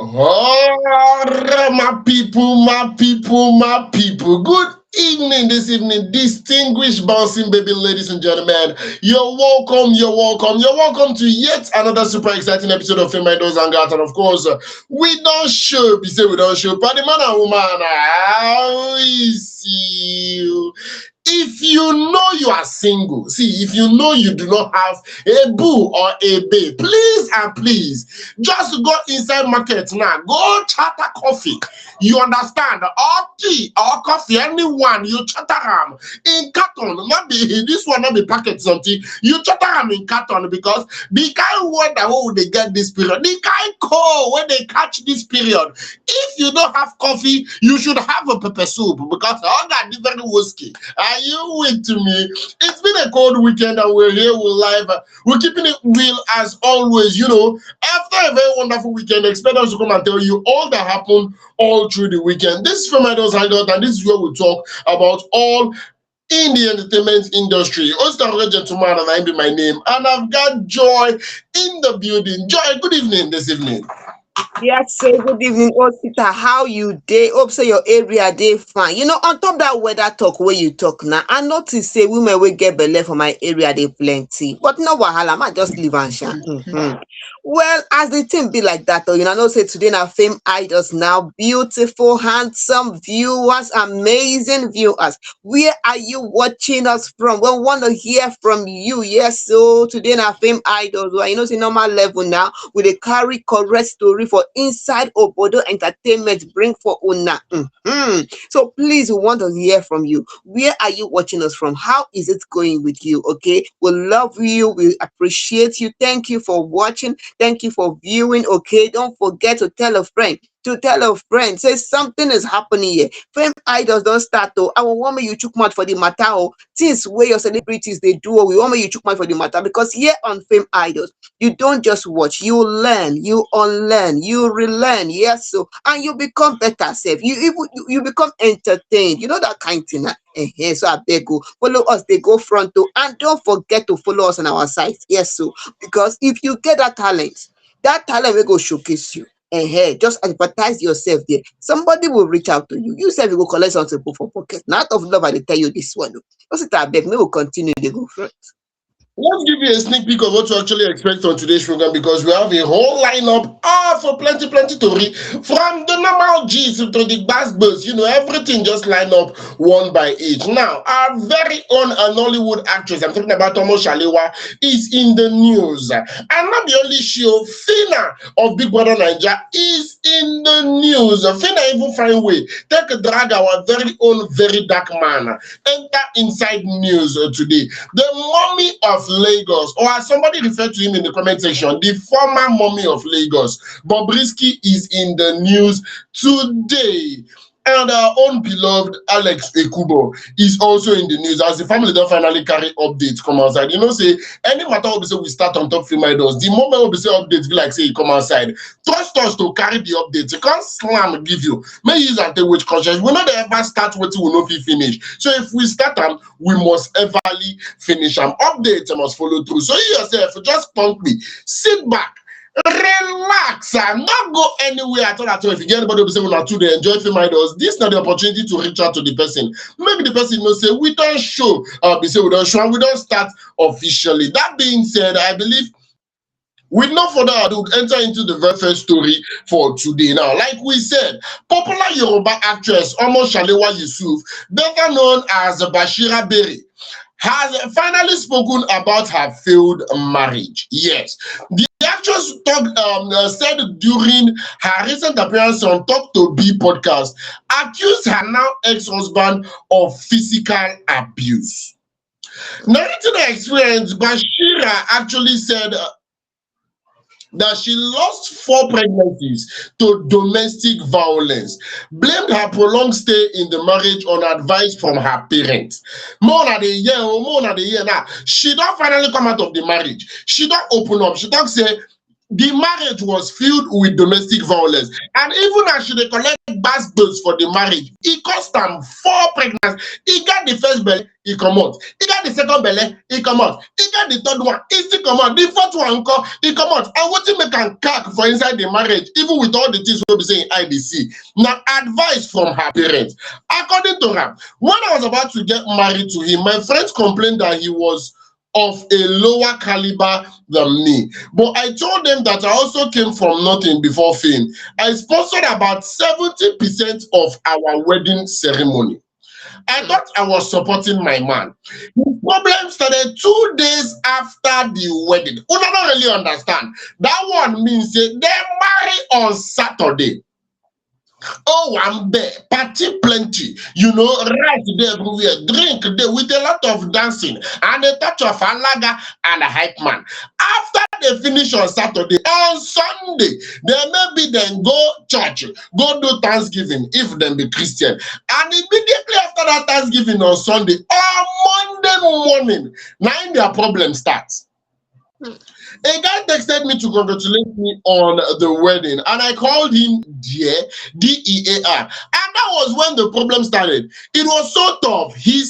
Oh, my people. Good evening this evening, distinguished bouncing baby ladies and gentlemen. You're welcome to yet another super exciting episode of Fameidols Hangout. And of course, we don't show, we say we don't show, but the man and woman, how is you? If you know you are single, see, if you know you do not have a boo or a babe, please and please, just go inside market now, go charter coffee. You understand? Or tea or coffee, anyone, you charter them in carton. Not be this one, not be packet something. You charter them in carton because the kind of weather where they get this period, the kind of cold when they catch this period. If you don't have coffee, you should have a pepper soup because all that different whiskey. Are you with me? It's been a cold weekend and we're here, we're live. We're keeping it real as always. You know, after a very wonderful weekend, expect us to come and tell you all that happened all through the weekend. This is Fameidols Hangout, and this is where we talk about all in the entertainment industry. Oscar Gentleman, and I be my name, and I've got Joy in the building. Joy, good evening this evening. Yes, say good evening, Osita. How you day? Hope say your area day fine. You know, on top that weather talk where you talk now, I notice say women will get belay for my area they plenty. But no wahala, I just leave and shine. Well, as the thing be like that, though, you know, say today now fame idols now, beautiful, handsome viewers, amazing viewers. Where are you watching us from? We want to hear from you. Yes, so today now fame idols, well, you know, see normal level now with a carry correct story for inside Obodo Entertainment bring for Una. So please, we want to hear from you. Where are you watching us from? How is it going with you? Okay, we love you. We appreciate you. Thank you for watching. Thank you for viewing. Okay, don't forget to tell a friend. Say something is happening here. Fame idols don't start though. I want me you chook mouth for the matter. Oh, things where your celebrities they do. We want me you chook mouth for the matter because here on Fame Idols, you don't just watch, you learn, you unlearn, you relearn. Yes, so and you become better self. You become entertained. You know that kind of thing. So I beg you, follow us. They go front to and don't forget to follow us on our site. Yes, so because if you get that talent will go showcase you. Just advertise yourself there. Somebody will reach out to you. You said you go collect something for pocket. Not of love, I tell you this one. Just it I beg, me will continue. They go front. Let's give you a sneak peek of what to actually expect on today's program because we have a whole lineup for plenty to read from the normal G's to the bass bus. You know, everything just line up one by each. Now, our very own Nollywood actress, I'm talking about Tomo Shalewa, is in the news. And not the only show, Phyna of Big Brother Naija is in the news. Phyna even find way, take a drag our very own VeryDarkMan, enter inside news today. The mommy of Lagos, or as somebody referred to him in the comment section, the former mommy of Lagos, Bobrisky, is in the news today. And our own beloved Alexx Ekubo is also in the news as the family don't finally carry updates come outside. You know, say any matter will be say we start on top Fameidols. The moment will be say updates be like say you come outside. Trust us to carry the updates. You can't slam give you. May use and take which conscience. We not ever start what we will not finish. So if we start them, we must everly finish them. Updates must follow through. So you yourself just punk me. Sit back. Relax and not go anywhere at all. If you get anybody who say we are too they enjoy Fameidols, this is not the opportunity to reach out to the person. Maybe the person will say we don't show, we say we don't show and we don't start officially. That being said, I believe with no further ado, enter into the very first story for today. Now, like we said, popular Yoruba actress Omo Shalewa Yusuf, better known as Basira Beere, has finally spoken about her failed marriage. Yes, the actress said during her recent appearance on Talk to B podcast, accused her now ex-husband of physical abuse. Narrating her experience, Basira actually said that she lost 4 pregnancies to domestic violence, blamed her prolonged stay in the marriage on advice from her parents. More than a year now, she don't finally come out of the marriage. She don't open up. She don't say, the marriage was filled with domestic violence. And even as she dey collect bass bills for the marriage, he cost am 4 pregnancies. He got the first belly, he come out. He got the second belly, he come out. He got the third one, he still come out. The fourth one, he come out. And what make am cack for inside the marriage, even with all the things we be saying IDC. Now, advice from her parents. According to her, when I was about to get married to him, my friends complained that he was of a lower caliber than me. But I told them that I also came from nothing before fame. I sponsored about 70% of our wedding ceremony. I thought I was supporting my man. The problem started 2 days after the wedding. You don't really understand. That one means they marry on Saturday. Oh, I'm there. Party plenty. You know, right there everywhere. Drink there with a lot of dancing and a touch of alaga and a hype man. After they finish on Saturday, on Sunday, they maybe then go church, go do Thanksgiving if they be Christian. And immediately after that Thanksgiving on Sunday, on Monday morning, now their problem starts. A guy texted me to congratulate me on the wedding, and I called him Dear, D-E-A-R. And that was when the problem started. It was so tough. He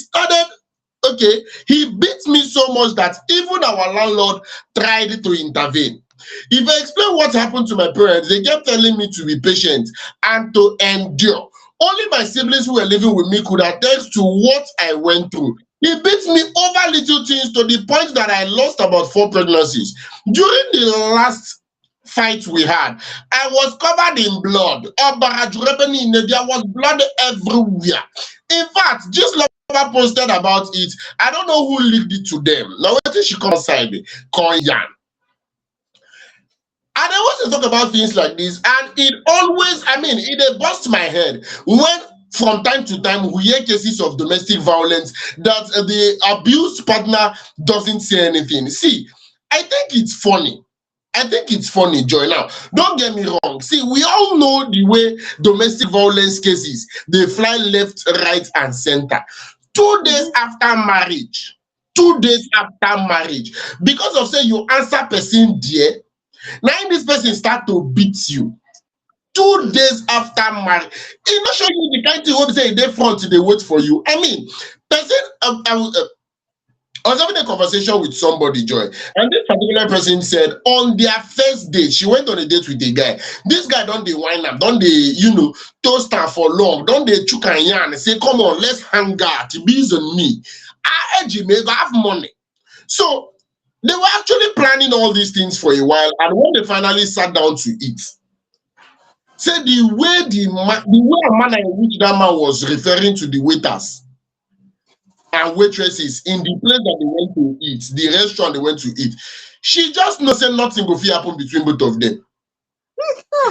beat me so much that even our landlord tried to intervene. If I explain what happened to my parents, they kept telling me to be patient and to endure. Only my siblings who were living with me could attest to what I went through. He beat me over little things to the point that I lost about 4 pregnancies. During the last fight we had, I was covered in blood. There was blood everywhere. In fact, just Lover posted about it. I don't know who leaked it to them. Now, wait till she comes outside, call Yan. And I want to talk about things like this, and it always, it busts my head when from time to time we hear cases of domestic violence that the abused partner doesn't say anything. See, I think it's funny. Joy. Now, don't get me wrong. See, we all know the way domestic violence cases, they fly left, right, and center. 2 days after marriage, because of say you answer person dear, now this person start to beat you. 2 days after marriage, it not show you the kind of thing we say they front they wait for you. Person, I was having a conversation with somebody, Joy, and this particular person said on their first date, she went on a date with a guy. This guy don't they wine up, don't they, toast her for long, don't they chook and yarn and say, come on, let's hang out, bees on me. I have money. So they were actually planning all these things for a while, and when they finally sat down to eat, say the way a manner in which that man was referring to the waiters and waitresses in the place that they went to eat, the restaurant they went to eat, she just knows say nothing will happen between both of them.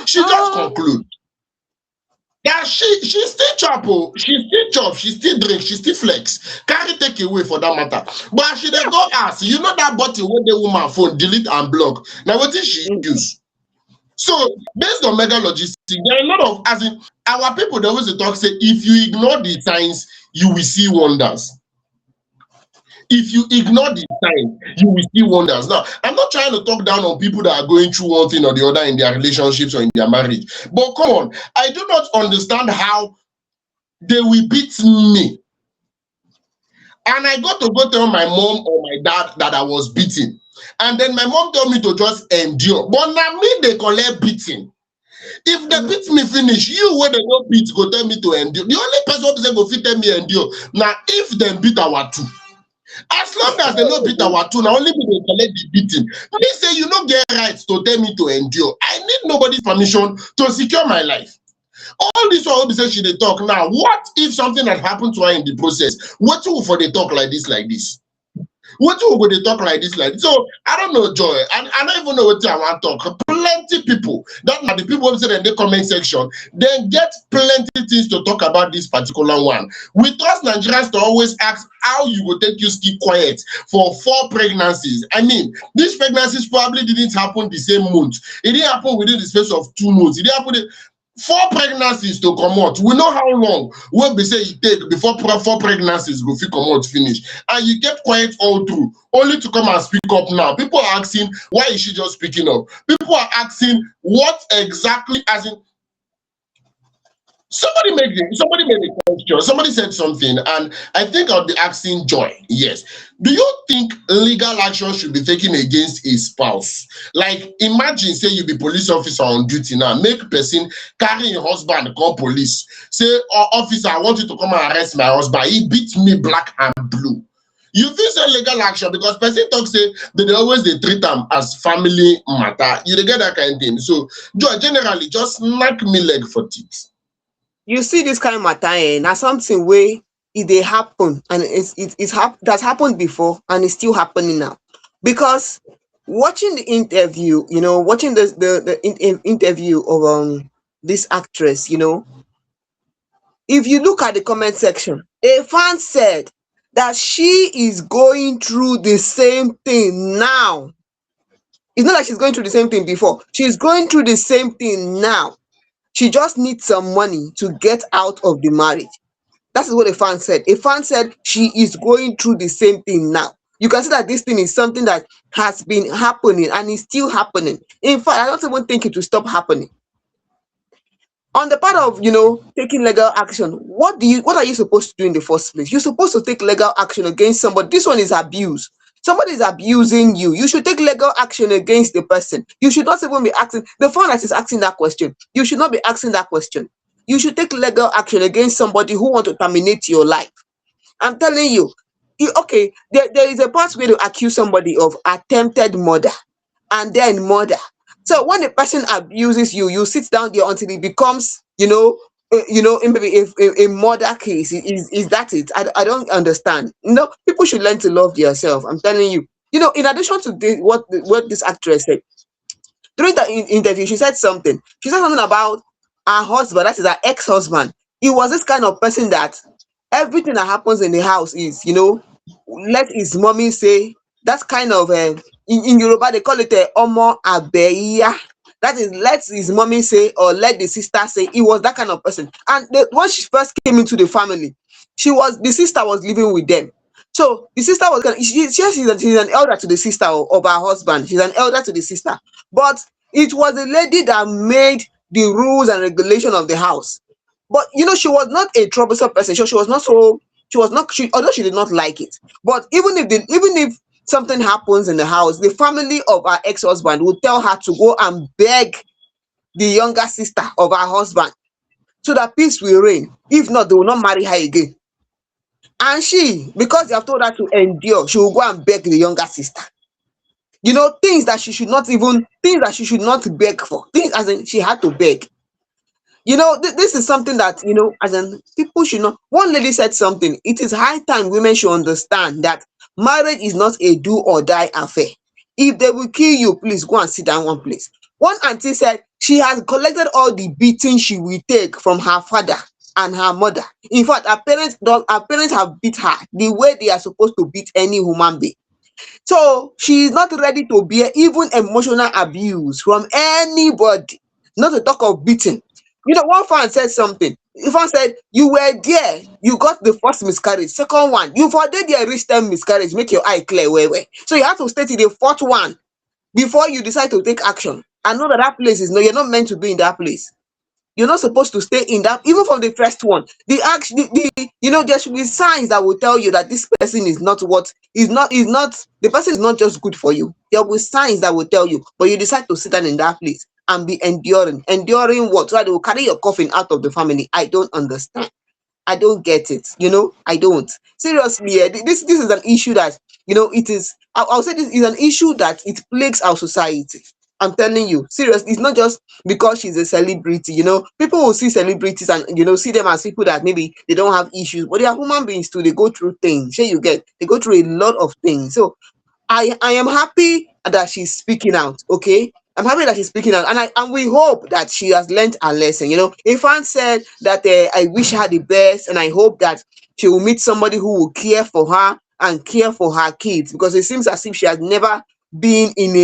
She just conclude that she still chop, she still drink, she still flex, carry take away for that matter. But she then go ask, that bottle where the woman phone delete and block. Now what is she use? So based on mega logistics, there are a lot of, as in our people, they always talk say, if you ignore the signs, you will see wonders. If you ignore the signs, you will see wonders. Now, I'm not trying to talk down on people that are going through one thing or the other in their relationships or in their marriage. But come on, I do not understand how they will beat me. And I got to go tell my mom or my dad that I was beaten. And then my mom told me to just endure. But now me, they collect beating. If they beat me finish, you where they don't beat, go tell me to endure. The only person who go fit tell me endure. Now, if they beat our two. As long as they don't beat our two, now only me they collect the beating. Me say you don't get rights to tell me to endure. I need nobody's permission to secure my life. All this one will be say she they talk now. What if something had happened to her in the process? What will for they talk like this? What will they talk like this? So I don't know, Joy. I don't even know what I want to talk. Plenty people. That are the people who say in the comment section. They get plenty things to talk about this particular one. We trust Nigerians to always ask how you will take you keep quiet for 4 pregnancies. These pregnancies probably didn't happen the same month. It didn't happen within the space of 2 months. It didn't happen. 4 pregnancies to come out. We know how long wey be say e take before 4 pregnancies go fit come out finish, and you kept quiet all through, only to come and speak up now. People are asking, why is she just speaking up? People are asking, what exactly, as in, somebody made a question. Somebody said something, and I think I'll be asking Joy. Yes. Do you think legal action should be taken against a spouse? Like, imagine, say you be police officer on duty now, make person carry your husband, call police. Say, oh, officer, I want you to come and arrest my husband. He beat me black and blue. You feel say legal action because person talk say they always they treat them as family matter. You dey get that kind of thing. So, Joy, generally, just knock me leg for teeth. You see this kind of matter, na something wey e dey happen, and that's happened before and it's still happening now. Because watching the interview, watching the interview of this actress, if you look at the comment section, a fan said that she is going through the same thing now. It's not like she's going through the same thing before. She's going through the same thing now. She just needs some money to get out of the marriage. That is what a fan said. A fan said she is going through the same thing now. You can see that this thing is something that has been happening and is still happening. In fact, I don't even think it will stop happening. On the part of taking legal action, what are you supposed to do in the first place? You're supposed to take legal action against somebody. This one is abuse. Somebody is abusing you. You should take legal action against the person. You should not even be asking the phone that is asking that question. You should not be asking that question. You should take legal action against somebody who want to terminate your life. I'm telling you, okay, there is a part where to accuse somebody of attempted murder and then murder. So when a person abuses you, you sit down there until it becomes, maybe a murder case. Is that it? I don't understand. People should learn to love themselves. I'm telling you. In addition to what this actress said during the interview, she said something. She said something about her husband, that is her ex-husband. He was this kind of person that everything that happens in the house is, let his mommy say. That's kind of in Yoruba they call it omo abeya. That is, let his mommy say or let the sister say. He was that kind of person. And when she first came into the family, the sister was living with them. So the sister was she's an elder to the sister of her husband. She's an elder to the sister. But it was a lady that made the rules and regulation of the house. But she was not a troublesome person. She was not so although she did not like it. But even if something happens in the house, the family of her ex-husband would tell her to go and beg the younger sister of her husband so that peace will reign. If not, they will not marry her again. And she, because they have told her to endure, she will go and beg the younger sister. Things that she should not beg for. Things as in she had to beg. This is something that, as in people should know. One lady said something. It is high time women should understand that marriage is not a do or die affair. If they will kill you, please go and sit down one place. One auntie said she has collected all the beating she will take from her father and her mother. In fact, her parents have beat her the way they are supposed to beat any human being. So she is not ready to bear even emotional abuse from anybody, not to talk of beating. One fan said something. The fan said, you were there, you got the first miscarriage. Second one, you for there reach 10 miscarriage, make your eye clear where. So you have to stay to the fourth one before you decide to take action. And know that place is you're not meant to be in that place. You're not supposed to stay in that, even from the first one. There should be signs that will tell you that this person is not the person is not just good for you. There will be signs that will tell you, but you decide to sit down in that place and be enduring what? So that they will carry your coffin out of the family. I don't understand. I don't get it. I don't. Seriously, this is an issue that it is. I'll say this is an issue that it plagues our society. I'm telling you, seriously, it's not just because she's a celebrity. People will see celebrities and see them as people that maybe they don't have issues, but they are human beings too. They go through things. Sure, they go through a lot of things. So I am happy that she's speaking out. Okay, I'm happy that she's speaking out, and we hope that she has learned a lesson. A fan said that I wish her the best, and I hope that she will meet somebody who will care for her and care for her kids, because it seems as if she has never been in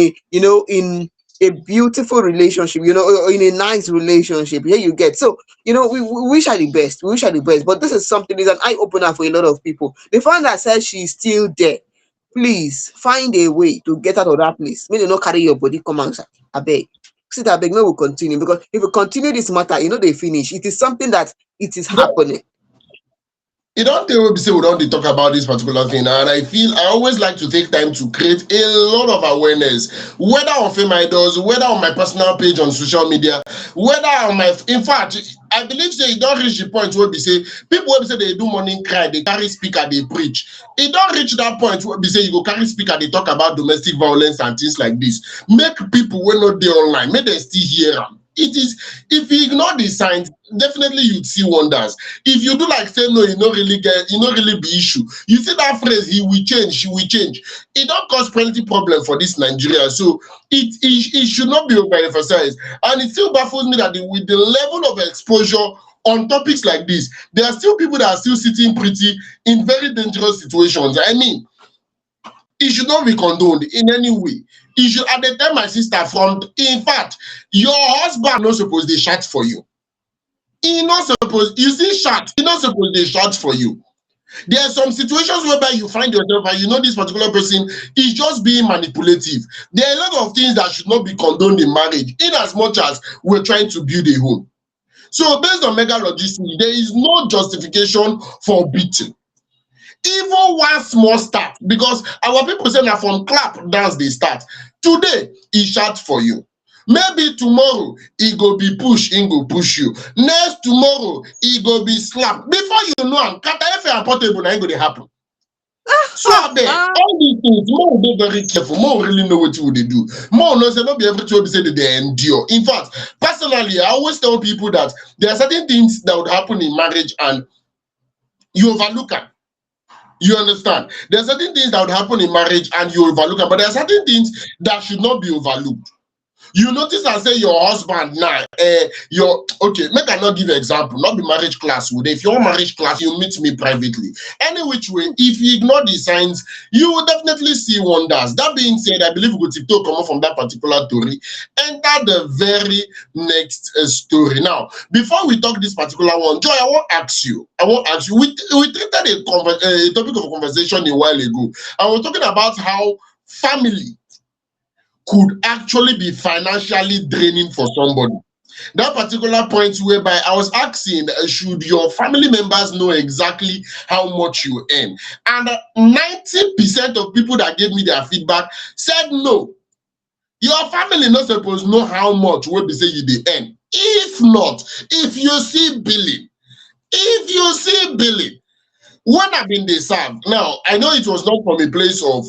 a beautiful relationship, or in a nice relationship. Here you get. So, we wish her the best. We wish her the best. But this is something, is an eye opener for a lot of people. The fact that says she's still there, please find a way to get out of that place. May they not carry your body, come outside. I beg. Sit, I beg, no, we'll continue. Because if we continue this matter, they finish. It is something that it is happening. You don't think we say we don't talk about this particular thing, and I always like to take time to create a lot of awareness, whether on Fameidols, whether on my personal page on social media, whether on in fact, I believe say it don't reach the point where we say people will say they do morning cry, they carry speaker, they preach. It don't reach that point where we say you go carry speaker, they talk about domestic violence and things like this. Make people when not there online, make them still hear them. It is, if you ignore the signs, definitely you'd see wonders. If you do like say no, you don't really be issue. You see that phrase, he will change, she will change. It don't cause plenty problem for this Nigeria. So it should not be overemphasized. And it still baffles me that with the level of exposure on topics like this, there are still people that are still sitting pretty in very dangerous situations. I mean, it should not be condoned in any way. It should, at the time my sister from, in fact, your husband not supposed to shout for you. He not supposed, you see shout, he not supposed to shout for you. There are some situations whereby you find yourself and this particular person is just being manipulative. There are a lot of things that should not be condoned in marriage, in as much as we're trying to build a home. So based on mega logistics, there is no justification for beating. Even one small start, because our people say now from clap dance they start. Today he shout for you. Maybe tomorrow he go be push, he go push you. Next tomorrow he go be slap. Before you know him, if you are portable, now it go happen. So all these things, more be very careful. More really know what you would do. More no say not be everything we say that they endure. In fact, personally, I always tell people that there are certain things that would happen in marriage and you overlook them. You understand? There are certain things that would happen in marriage and you overlook them, but there are certain things that should not be overlooked. You notice and say your husband now, okay, make I not give an example, not be marriage class. If you're marriage class, you meet me privately. Any which way, if you ignore the signs, you will definitely see wonders. That being said, I believe we could tiptoe come from that particular story, enter the very next story. Now, before we talk this particular one, Joy, I want to ask you, we treated a topic of conversation a while ago, and we're talking about how family could actually be financially draining for somebody. That particular point whereby I was asking, should your family members know exactly how much you earn? And 90% of people that gave me their feedback said no. Your family not supposed to know how much what they say you they earn. If not, if you see billing, when I've been they serve. Now, I know it was not from a place of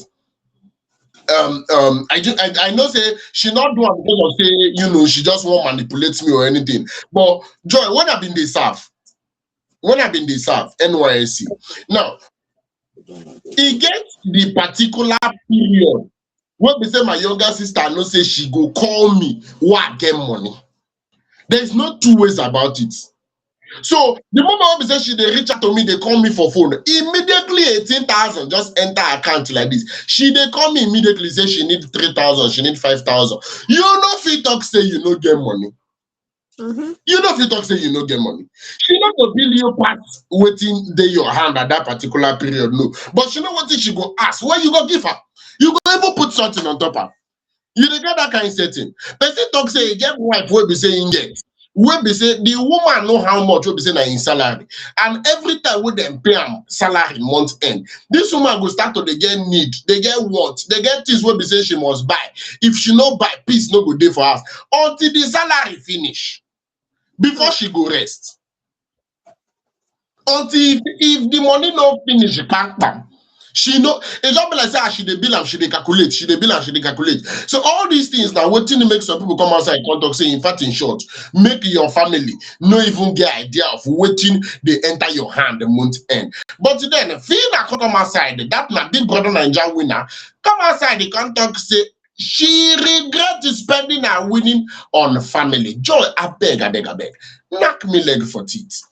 I know say she not do it because of say she just won't manipulate me or anything. But Joy, when I've been they serve NYSC. Now it gets the particular period when they say my younger sister no say she go call me what get money. There's no two ways about it. So the moment we say she they reach out to me, they call me for phone. Immediately 18,000 just enter account like this. She they call me immediately, say she need 3,000, she need 5,000. You know if you talk say you no get money. You know if you talk say you no get money. She not go bill you part waiting there your hand at that particular period. No. But she know what she go ask. Where you go give her? You go even put something on top of her. You dey get that kind of setting. Person talk say you get wife will be saying get. Wey be say the woman know how much wey be say na in salary, and every time wey dem pay am salary month end, this woman go start to dey get need, dey get want, dey get things wey be say she must buy. If she no buy, peace no go dey for house until the salary finish before she go rest. Until if the money no finish, bam. She know it just be like say she dey bill am, she dey calculate, she dey bill am, she dey calculate. So all these things now waiting to make some people come outside and talk say, in fact, in short, make your family no even get idea of waiting they enter your hand the month end. But then Phyna come outside, that my big brother Naija winner, come outside, they can't talk say she regrets spending her winning on family. Joy, I beg, knock me leg for teeth.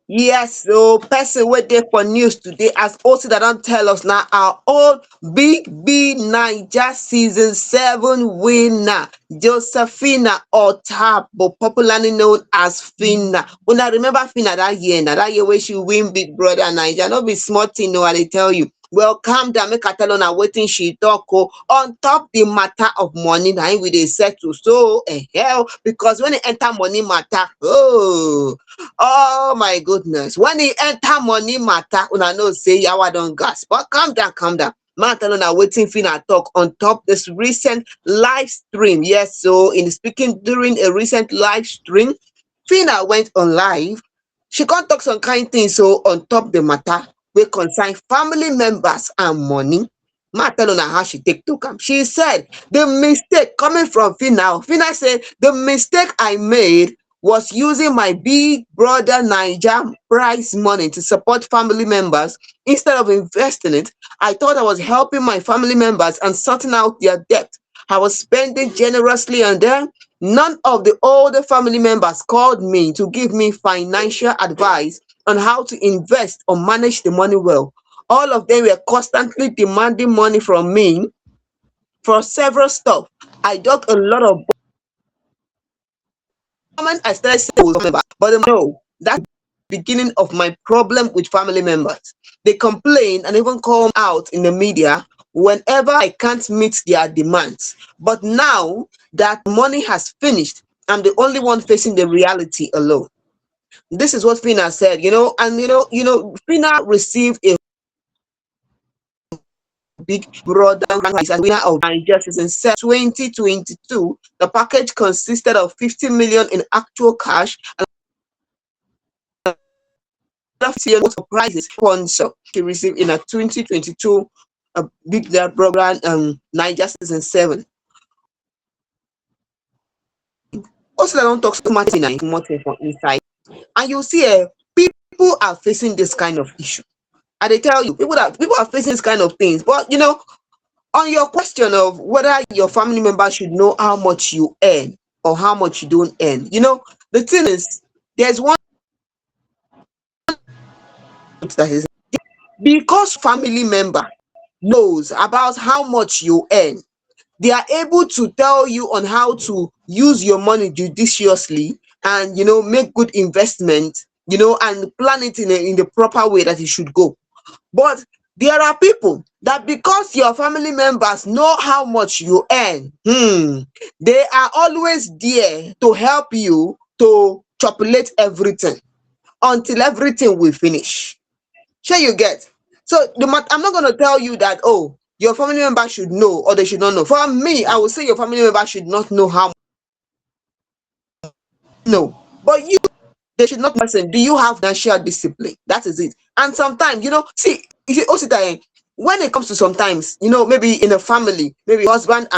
Yes, so person waiting for news today as also that don't tell us now our own BBNaija season 7 winner, Josephina Otabo, popularly known as Phyna. When I remember Phyna that year when she win Big Brother Naija, no be small thing, no, I tell you. Well, calm down, make I tell una wetin she talk on top the matter of money na im we dey settle. So hell, because when e enter money matter, oh my goodness, when e enter money matter, una know say yawa don gas. But calm down, calm down. Man tell una wetin Phyna talk on top this recent live stream. Yes, so in speaking during a recent live stream, Phyna went on live. She can't talk some kind things so on top the matter wey concern family members and money. Ma tell una how she take talk am. She said the mistake coming from Phyna said the mistake I made was using my Big Brother Naija prize money to support family members instead of investing it. I thought I was helping my family members and sorting out their debt. I was spending generously on them. None of the older family members called me to give me financial advice on how to invest or manage the money well. All of them were constantly demanding money from me for several stuff. I dug a lot of moment I started saying member, but no, that's the beginning of my problem with family members. They complain and even call me out in the media whenever I can't meet their demands. But now that money has finished, I'm the only one facing the reality alone. This is what Phyna said, and Phyna received a Big Brother prize as winner of Naija season 2022. The package consisted of 50 million in actual cash and prizes sponsor she received in a 2022 Big Brother Naija season 7. Also, I don't talk so much from inside, and you see, people are facing this kind of issue. And they tell you, people are facing this kind of things. But on your question of whether your family member should know how much you earn or how much you don't earn, the thing is, there's one that is because family member knows about how much you earn, they are able to tell you on how to use your money judiciously and make good investment, and plan it in the proper way that it should go. But there are people that because your family members know how much you earn, they are always there to help you to chopulate everything until everything will finish. Sure you get. So I'm not going to tell you that, oh, your family member should know or they should not know. For me, I would say your family member should not know how much. No. But they should not listen. Do you have financial discipline? That is it. And sometimes, see, if you also that when it comes to sometimes, maybe in a family, maybe husband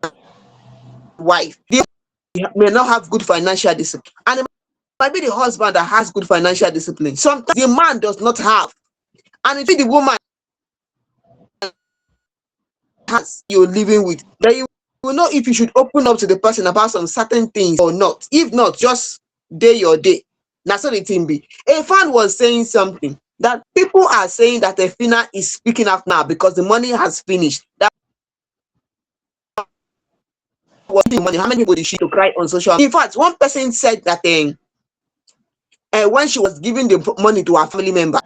and wife, they may not have good financial discipline. And it might be the husband that has good financial discipline. Sometimes the man does not have. And if the woman has you're living with, then you will know if you should open up to the person about some certain things or not. If not, just day your day. That's what the thing be. A fan was saying something that people are saying that Phyna is speaking up now because the money has finished. That was the money. How many people did she to cry on social? In fact, one person said that when she was giving the money to her family member,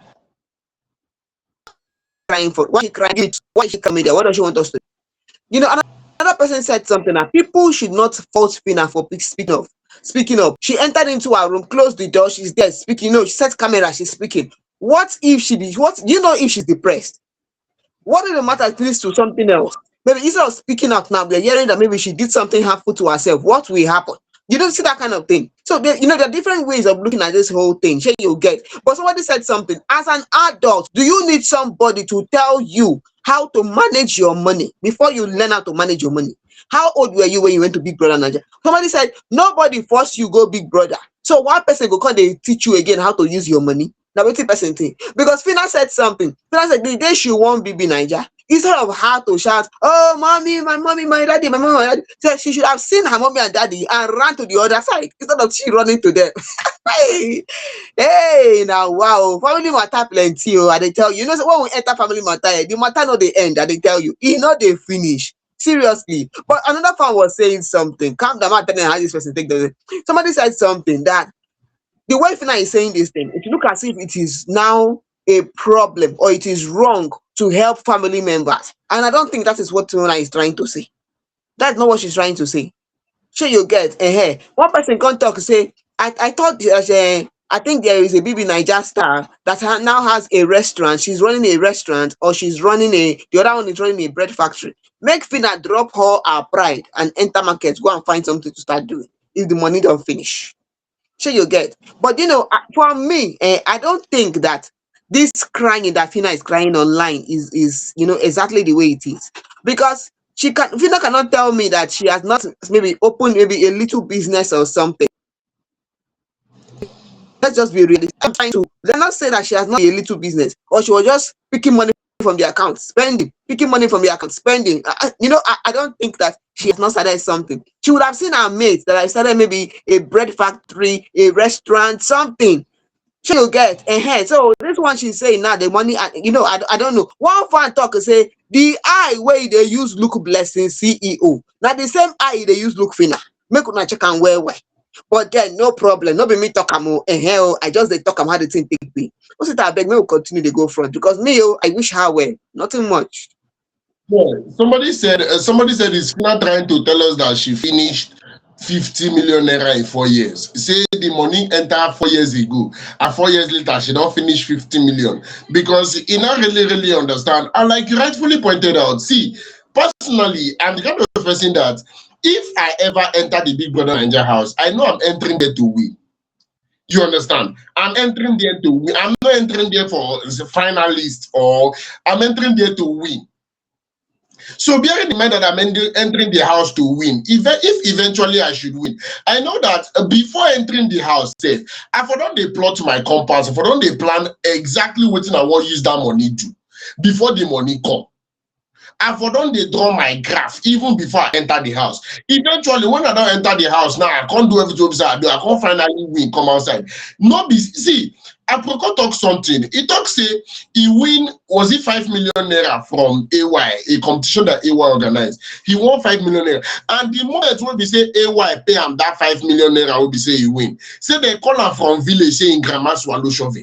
crying for why she crying, why she coming there, what does she want us to do? Another person said something that people should not fault Phyna for speaking up. She entered into her room, closed the door, she's there speaking. She set camera, she's speaking. What if if she's depressed? What if the matter leads to something else? Maybe instead of speaking out now, we're hearing that maybe she did something harmful to herself. What will happen? You don't see that kind of thing. So there are different ways of looking at this whole thing. Sure, you get. But somebody said something. As an adult, do you need somebody to tell you how to manage your money before you learn how to manage your money? How old were you when you went to Big Brother Naija? Somebody said nobody forced you go Big Brother. So one person go come they teach you again how to use your money. Now, what's the person thing? Because Phyna said something. Phyna said the day she won BBNaija, Instead of her to shout, "Oh, mommy, my mommy, my daddy, my mommy, my daddy," so she should have seen her mommy and daddy and ran to the other side instead of she running to them. Hey, hey, now wow, family matter plenty. Oh, and they tell you, you know, so when we enter family matter, the matter no they end, and they tell you, you know they finish. Seriously. But another fan was saying something. Calm down, I'm telling you how this person take the. Somebody said something that the way Phyna is saying this thing, it look as if it is now a problem or it is wrong to help family members. And I don't think that is what Phyna is trying to say. That's not what she's trying to say. Sure you get one person can't talk say, I thought I think there is a BBNaija star that now has a restaurant. She's running a restaurant, or she's running the other one is running a bread factory. Make Phyna drop her pride and enter market, go and find something to start doing if the money don't finish. Sure you get. But you know, for me, I don't think that this crying that Phyna is crying online is you know exactly the way it is, because Phyna cannot tell me that she has not maybe opened maybe a little business or something. Let's just be realistic. I'm trying to let not say that she has not a little business, or she was just picking money from the account, spending, picking money from the account, spending. You know, I don't think that she has not started something. She would have seen her mates that I started maybe a bread factory, a restaurant, something. She'll get so this one she's saying now the money, you know, I don't know. One fan talk and say the eye way they use look blessing CEO. Now the same eye they use look Phyna. Make una check and where. But then no problem. No be me talk I just they talk how the thing take me. What's it I beg me will continue to go front because me I wish her well. Nothing much. Yeah, somebody said is Phyna trying to tell us that she finished 50 million naira in 4 years. Say the money entered 4 years ago, and 4 years later she don't finish 50 million because he not really understand. And like you rightfully pointed out, see, personally, I'm the kind of person that if I ever enter the Big Brother Naija house, I know I'm entering there to win. You understand? I'm entering there to win. I'm not entering there for the finalist, or I'm entering there to win. So bearing in mind that I'm entering the house to win, if eventually I should win, I know that before entering the house, I for don dey plot my compass, I for don dey plan exactly wetin I wan use that money do before the money come. I for don dey draw my graph even before I enter the house. Eventually, when I don enter the house now, I can't do everything I do. I can't finally win, come outside. No be see. Aproko talk something. He talk say he win, was it 5 million naira from AY, a competition that AY organized. He won 5 million naira. And the moment when we say AY pay him that 5 million naira, will be say he win. Say they call him from village, say in grandma swallow shovel.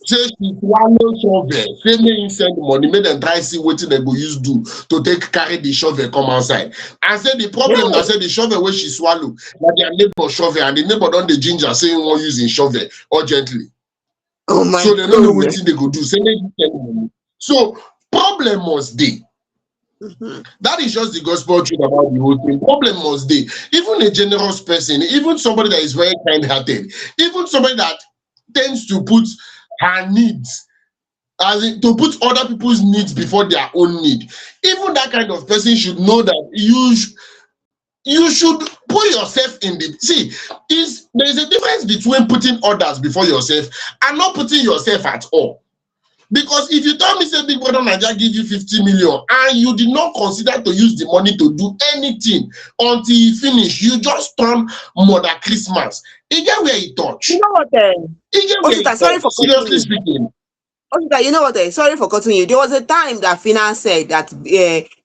Say she swallow shovel. Say make him send money, make them try see what they go use do to take carry the shovel come outside. And say the problem that say the shovel where she swallow, that their neighbor shovel, and the neighbor don't the ginger saying one using shovel urgently. Oh my so they don't know what they go do. Say make him send money. So problem must be. That is just the gospel truth about the whole thing. Problem must be. Even a generous person, even somebody that is very kind-hearted, even somebody that tends to put her needs, as in to put other people's needs before their own need, even that kind of person should know that you should put yourself in the see. There is a difference between putting others before yourself and not putting yourself at all. Because if you tell me say Big Brother Naija give you 50 million and you did not consider to use the money to do anything until you finish, you just turn Mother Christmas. You get where he touch. You know what? Sorry for seriously speaking. You know what? Sorry for cutting you. There was a time that Phyna said that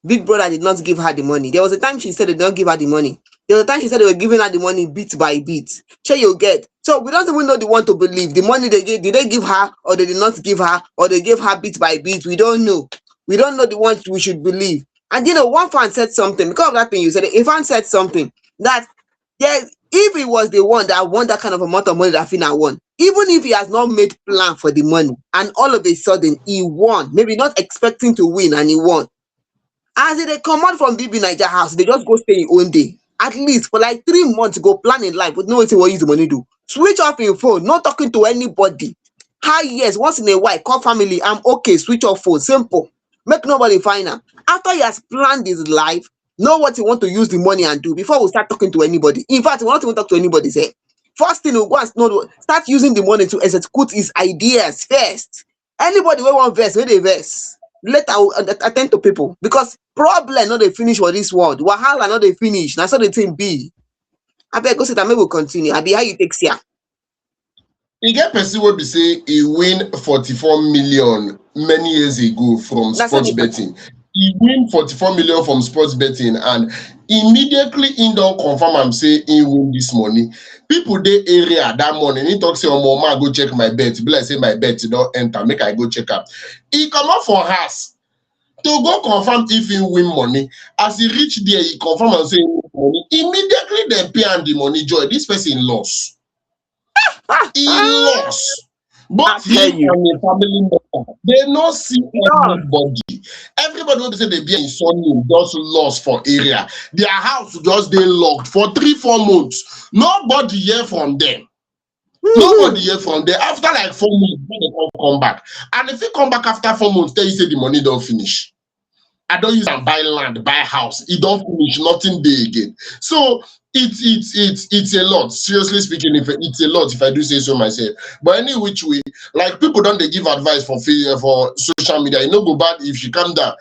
Big Brother did not give her the money. There was a time she said they did not give her the money. There was a time she said they were giving her the money bit by bit. Sure you get. So we don't even know the one to believe. The money they gave, did they give her or they did not give her, or they gave her bit by bit? We don't know. We don't know the ones we should believe. And you know, one fan said something, because of that thing you said, a fan said something that if he was the one that won that kind of amount of money that Phyna won, even if he has not made plan for the money and all of a sudden he won, maybe not expecting to win and he won, as they come out from BBNaija house, they just go stay in own day. At least for like 3 months, go plan in life with no what use the money do. Switch off your phone, not talking to anybody. Hi, yes, once in a while, call family, I'm okay, switch off phone, simple. Make nobody find out. After he has planned his life, know what he want to use the money and do before we start talking to anybody. In fact, we don't even talk to anybody. Say, first thing we go and start using the money to execute his ideas first. Anybody wey wan vex, wey dey vex, later I will attend to people, because problem no dey finish for this world, wahala no dey finish, na so the thing be. Abeg go sit down, make we continue. Abi how you take see am? E get person wey be say he win 44 million many years ago from Na so sports dey talk. betting. He win 44 million from sports betting, and immediately he don confirm am say he win this money. People dey area that morning, he talk say, omo, ma go check my bet. Be like say my bet don enter, make I go check am. He comot for house to go confirm if he win money. As he reach there, he confirm am say he win money. Immediately dem pay am the money. Joy, this person lost. He lost. I Both tell him you. and the family member, they no see None. anybody. Everybody wey be say they be in son name just lost for area. Their house just dey locked for 3-4 months. Nobody hear from them. Nobody hear from them. After like 4 months, when they come back. And if you come back after 4 months, tell you say the money don't finish. I don't use and buy land, buy house. It don't finish, nothing day again. So it's a lot. Seriously speaking, if it's a lot, if I do say so myself. But any which way, like people don't they give advice for social media. You know, go bad if you come down.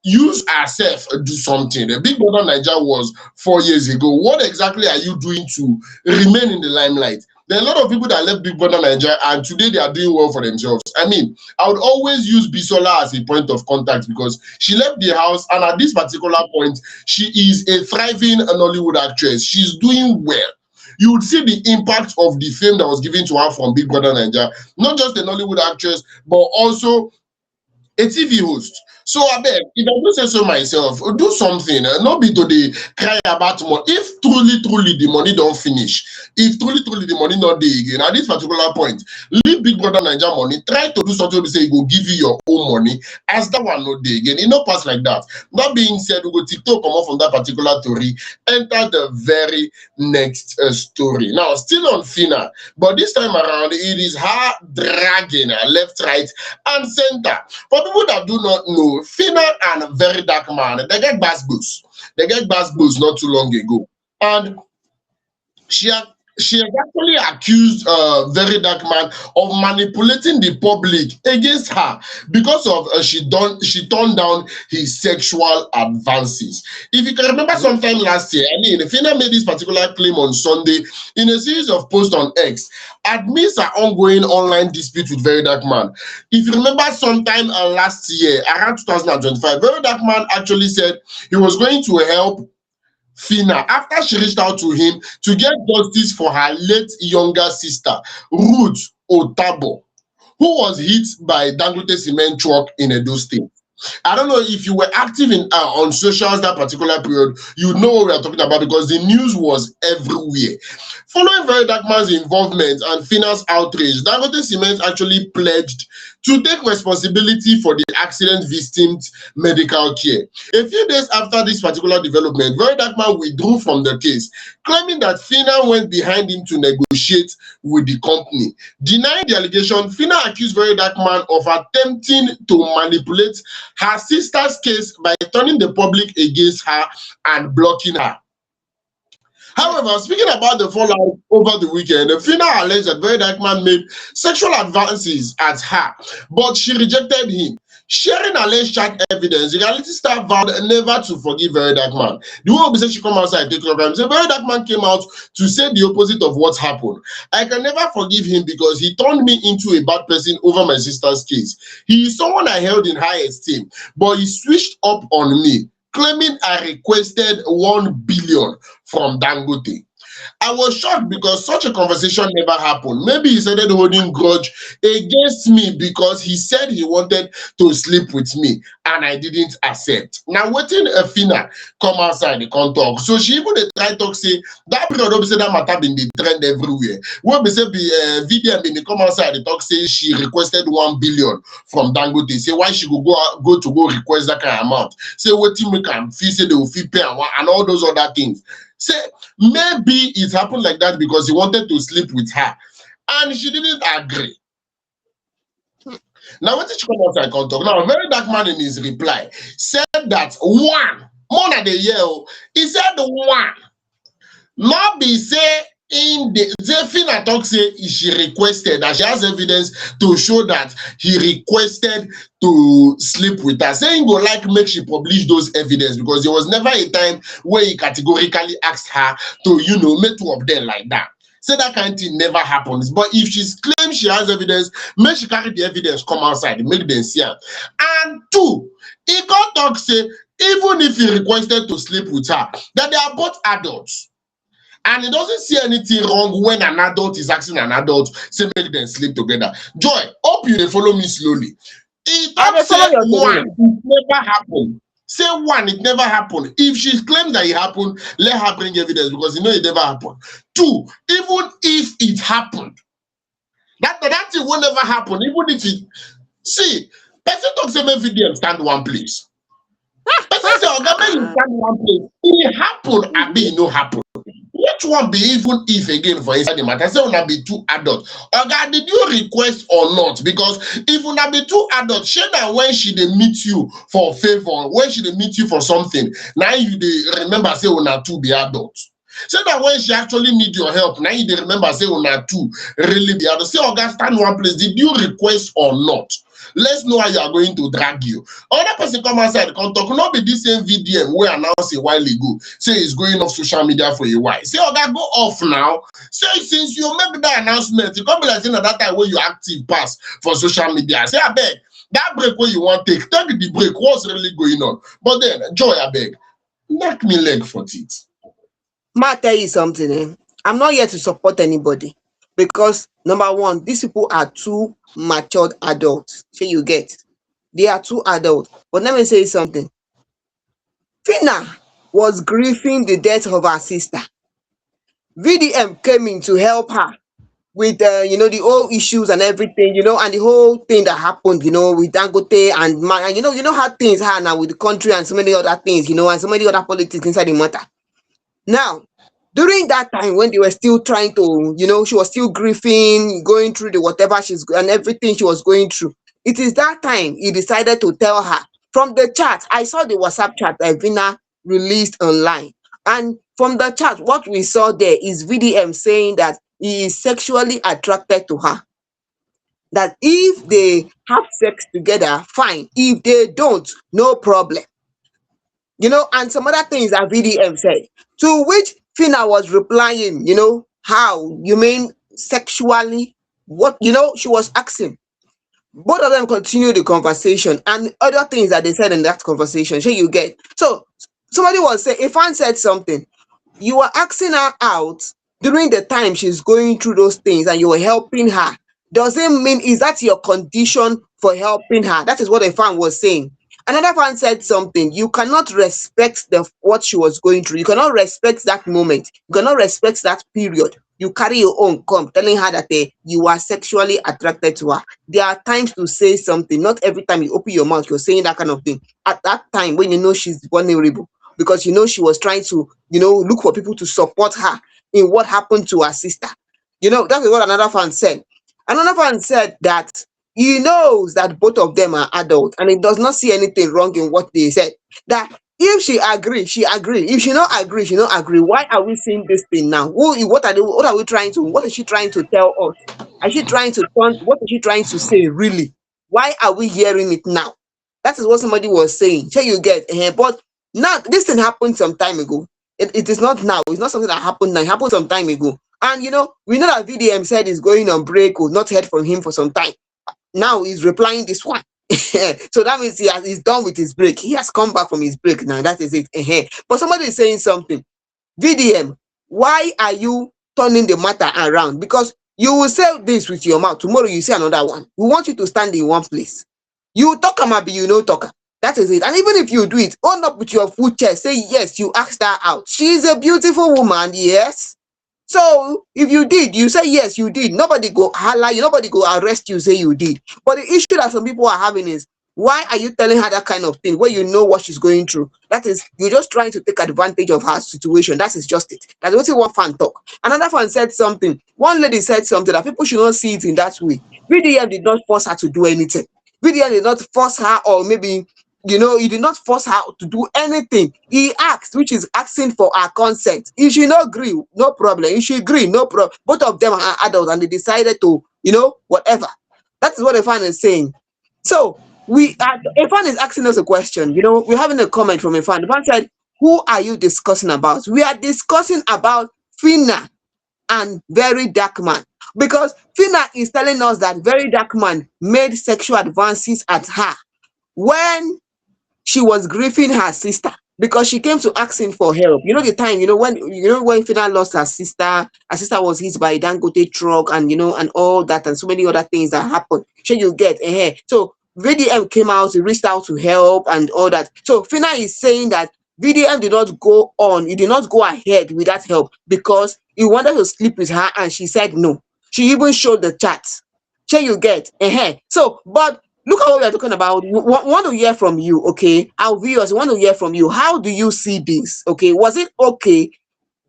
Use ourselves, do something. The Big Brother Naija was 4 years ago. What exactly are you doing to remain in the limelight? There are a lot of people that left Big Brother Naija and today they are doing well for themselves. I mean, I would always use Bisola as a point of contact because she left the house and at this particular point, she is a thriving Nollywood actress. She's doing well. You would see the impact of the fame that was given to her from Big Brother Naija. Not just a Nollywood actress, but also a TV host. So I beg, if I do say so myself, do something. Not be to the cry about money. If truly the money don't finish, if truly the money not dey again, at this particular point, leave Big Brother Naija money. Try to do something to say it will give you your own money. As that one not dey again, it not pass like that. That being said, we go TikTok come off from that particular story, enter the very next story. Now, still on Phyna, but this time around, it is her dragging left, right, and center. For people that do not know, Phyna and VeryDarkMan, they get bass boost. They get bass boost not too long ago. And she has actually accused VeryDarkMan of manipulating the public against her because of she turned down his sexual advances. If you can remember sometime last year, I mean, Phyna made this particular claim on Sunday in a series of posts on X amidst her ongoing online dispute with VeryDarkMan. If you remember sometime last year, around 2025, VeryDarkMan actually said he was going to help Phyna after she reached out to him to get justice for her late younger sister, Ruth Otabo, who was hit by Dangote cement truck in Edo State. I don't know if you were active in on socials that particular period, you know what we are talking about because the news was everywhere. Following VeryDarkMan's involvement and Phyna's outrage, Dangote Cement actually pledged to take responsibility for the accident victims' medical care. A few days after this particular development, VeryDarkMan withdrew from the case, claiming that Phyna went behind him to negotiate with the company. Denying the allegation, Phyna accused VeryDarkMan of attempting to manipulate her sister's case by turning the public against her and blocking her. However, speaking about the fallout over the weekend, Phyna alleged that VeryDarkMan made sexual advances at her, but she rejected him. Sharing alleged chat evidence, the reality star vowed never to forgive VeryDarkMan. The woman said she come outside, take care of him. So VeryDarkMan came out to say the opposite of what happened. I can never forgive him because he turned me into a bad person over my sister's case. He is someone I held in high esteem, but he switched up on me, claiming I requested 1 billion from Dangote. I was shocked because such a conversation never happened. Maybe he started holding grudge against me because he said he wanted to sleep with me and I didn't accept. Now, waiting Phyna come outside, they can't talk. So she even try talk say that period of say that matter been the trend everywhere. When we say VDM they come outside, they talk say she requested 1 billion from Dangote. Say why she go request that kind of amount. Say what team we can fee, say they will fee pay and all those other things. Say maybe it happened like that because he wanted to sleep with her and she didn't agree. Now, what did she come out and talk? Now, VeryDarkMan in his reply said that one, more than a year, he said one. Not be say in the Phyna talk say she requested that she has evidence to show that he requested to sleep with her. Saying go like make she publish those evidence because there was never a time where he categorically asked her to, make two of them like that. Say that kind of thing never happens. But if she claims she has evidence, make she carry the evidence come outside, make them see her. And two, he got talk say even if he requested to sleep with her, that they are both adults. And he doesn't see anything wrong when an adult is asking an adult, say make them sleep together. Joy, hope you follow me slowly. He I talk dey say follow your one, opinion. it never happened. Say one, it never happened. If she claims that it happened, let her bring evidence because it never happened. Two, even if it happened, that thing will never happen. Even if it see, person talk say make video stand one place. Person say oga make you stand one place. It happen, abi no happen. Which one be even if again for inside the matter? Say una be two adults. Oga, did you request or not? Because if una be two adults, shey na when she dey meet you for favor, when she dey meet you for something, now you dey remember say una two be adults. Say that when she actually need your help, now you dey remember say una two really be adults. Say oga stand one place. Did you request or not? Let's know how you are going to drag you. Other person come outside, come talk. Not be this same VDM we announced a while ago. Say it's going off social media for a while. Say, okay, go off now. Say since you make that announcement, you come be like saying at that time when you active pass for social media. Say, I beg, that break where you want take the break. What's really going on? But then, Joy, I beg, knock me leg for it. Ma tell you something, eh? I'm not here to support anybody because number one, these people are two matured adults. So you get, they are two adults. But let me say something. Phyna was grieving the death of her sister. VDM came in to help her with the whole issues and everything, and the whole thing that happened, with Dangote and you know how things are now with the country and so many other things, and so many other politics inside the matter. Now, during that time when they were still trying to, she was still grieving, going through the whatever she's and everything she was going through. It is that time he decided to tell her from the chat. I saw the WhatsApp chat that Phyna released online. And from the chat, what we saw there is VDM saying that he is sexually attracted to her. That if they have sex together, fine. If they don't, no problem. And some other things that VDM said. To which Phyna was replying, how you mean sexually? What she was asking. Both of them continued the conversation and other things that they said in that conversation. So you get so somebody was saying, if Fan said something, you were asking her out during the time she's going through those things and you were helping her. Does it mean is that your condition for helping her? That is what a fan was saying. Another fan said something. You cannot respect what she was going through. You cannot respect that moment. You cannot respect that period. You carry your own come telling her that you are sexually attracted to her. There are times to say something. Not every time you open your mouth, you're saying that kind of thing. At that time, when you know she's vulnerable, because she was trying to, look for people to support her in what happened to her sister. That is what another fan said. Another fan said that he knows that both of them are adults and he does not see anything wrong in what they said. That if she agree, she agree. If she not agree, she not agree. Why are we seeing this thing now? What are we trying to, what is she trying to tell us? Is she trying to what is she trying to say really? Why are we hearing it now? That is what somebody was saying. So you get, but now this thing happened some time ago. It is not now. It's not something that happened now. It happened some time ago. And we know that VDM said he's going on break or not heard from him for some time. Now he's replying this one. So that means he's done with his break. He has come back from his break now. That is it. But somebody is saying something. VDM, why are you turning the matter around? Because you will say this with your mouth. Tomorrow you say another one. We want you to stand in one place. You talk maybe talker. That is it. And even if you do it, own up with your full chest. Say yes, you asked her out. She's a beautiful woman. Yes. So if you did, you say yes, you did. Nobody go holla you, nobody go arrest you, say you did. But the issue that some people are having is, why are you telling her that kind of thing where you know what she's going through? That is, you're just trying to take advantage of her situation. That is just it. That's what one fan talk. Another fan said something. One lady said something that people should not see it in that way. VDM did not force her to do anything. VDM did not force her or maybe he did not force her to do anything. He asked, which is asking for her consent. If she not agree, no problem. If she agree, no problem. Both of them are adults and they decided to, whatever. That is what Efan is saying. So Efan is asking us a question. We're having a comment from Efan. Efan said, who are you discussing about? We are discussing about Phyna and VeryDarkMan, because Phyna is telling us that VeryDarkMan made sexual advances at her when she was grieving her sister, because she came to asking for help. The time, when Phyna lost her sister was hit by a Dangote truck, and and all that, and so many other things that happened. Sure, you get so VDM came out, he reached out to help and all that. So Phyna is saying that VDM did not go on, he did not go ahead with that help because he wanted to sleep with her, and she said no. She even showed the chat. Sure, you get so, but look at what we are talking about. We want to hear from you, okay? Our viewers want to hear from you. How do you see this? Okay, was it okay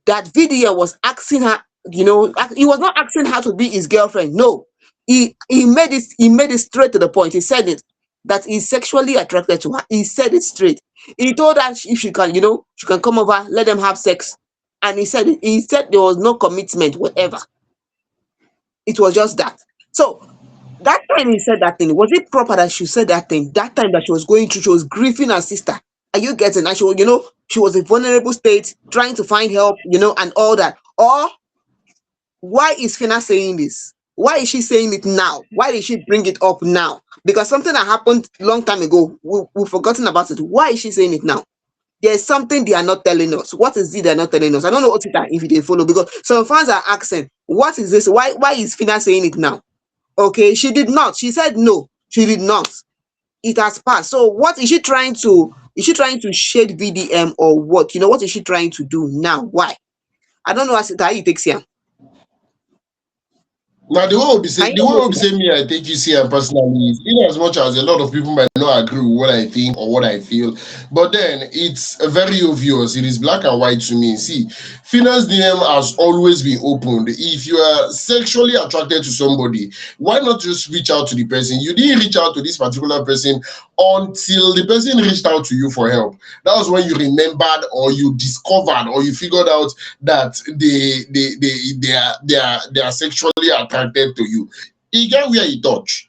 that VDM was asking her? He was not asking her to be his girlfriend. No, he made it straight to the point. He said it, that he's sexually attracted to her. He said it straight. He told her if she can, she can come over, let them have sex. And he said there was no commitment, whatever. It was just that. So that time he said that thing, was it proper that she said that thing? That time that she was going through, she was grieving her sister. Are you getting? And she was, she was in vulnerable state, trying to find help, and all that. Or why is Phyna saying this? Why is she saying it now? Why did she bring it up now? Because something that happened long time ago, we've forgotten about it. Why is she saying it now? There's something they are not telling us. What is it they're not telling us? I don't know what it is, if you didn't follow, because some fans are asking, what is this? Why is Phyna saying it now? Okay, she did not. She said no, she did not. It has passed. So what is she trying to? Is she trying to shade VDM or what? What is she trying to do now? Why? I don't know how it takes here. Now the way we'll be saying me, I take you see and personally is in as much as a lot of people might not agree with what I think or what I feel, but then it's very obvious. It is black and white to me. See, Phyna's DM has always been opened. If you are sexually attracted to somebody, why not just reach out to the person? You didn't reach out to this particular person until the person reached out to you for help. That was when you remembered or you discovered or you figured out that they are sexually attracted to you. E get where e touch.